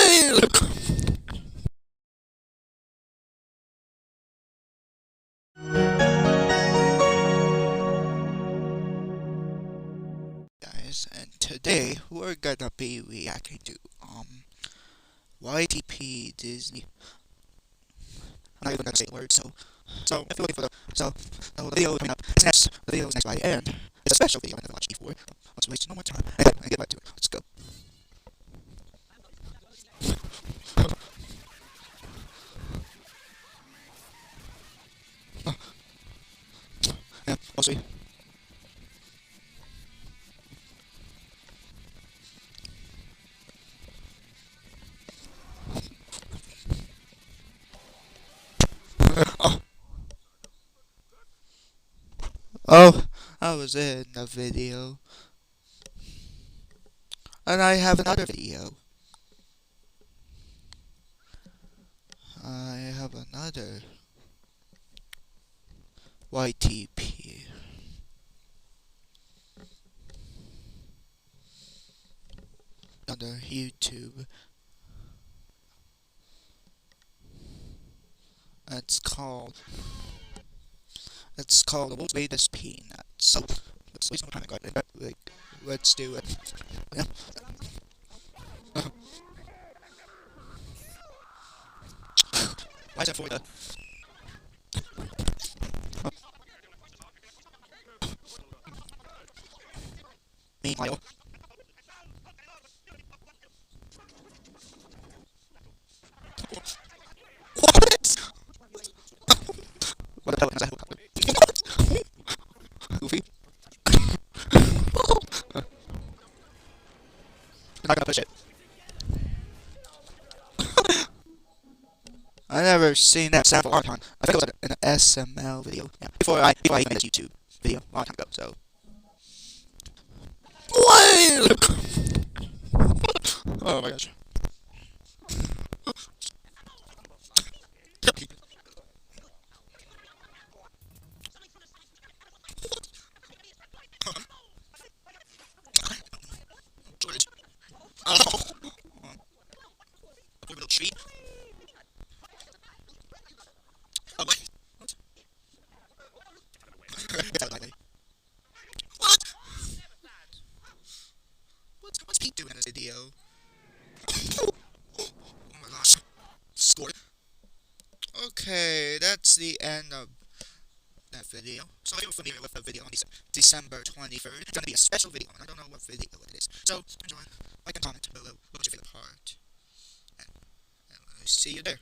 Guys, and today we're gonna be reacting to YTP Disney. I'm not even gonna say the word, so if you're looking for the video coming up, it's next. The video is next by, and it's a special video I never watched before. Let's waste no more time and get back to it. Let's go. Yeah, we'll see. Oh, oh, I was in the video, and I have another video. I have another YTP under YouTube. It's called It's called The World's Greatest Peanut. So let's waste no time. Like, let's do it. Yeah. Why is that for the? Meanwhile, what? What the hell is that helicopter? Goofy. You're not gonna push it. I never seen that sound for a long time. I think it was in an SML video. Yeah, before I even made this YouTube video a long time ago. So. What? Oh my gosh. George. Oh. A little tree. Oh wait. What? What? What's Pete doing in this video? Oh my gosh. Scored. Okay, that's the end of that video. So if you're familiar with the video on December 23rd, it's gonna be a special video, and I don't know what video it is. So enjoy, like and comment below what was your favorite part, and see you there.